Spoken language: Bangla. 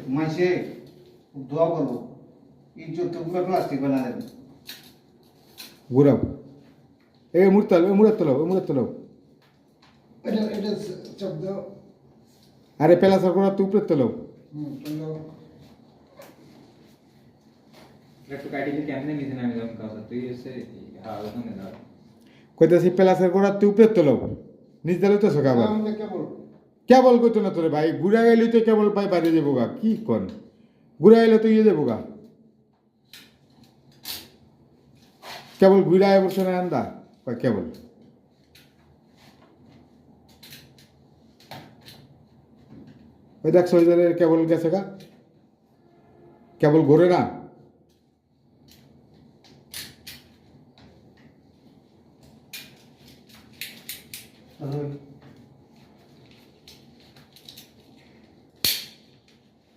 মাইসে দোয়া করবো ইজ্জত তো পুরো প্লাস্টিক বানা দেবে ঘুরাও এই মুড়ে তোলো এটা চাপ দাও আরে পেলাসার গোড়া তো উপরে তোলো চলো একটু কাটিলে কেমনে নিছেন আমি যখন কথা তুই এসে ওখানে দাও কইতাছি পেলাসার গোড়া তো উপরে তোলো নিজ দালে তো সকাবার আমরা কেবল কেবল কইতো না তোরে ভাই ঘুরা গেলি তো কেবল পাই বাড়ি যাবো গা কি কন ঘুরা এলে তো ইয়ে যাবো গা কেবল ঘুরা বসে না আন্দা কেবল ওই দেখ সহিদারের কেবল গেছে গা কেবল ঘোরে না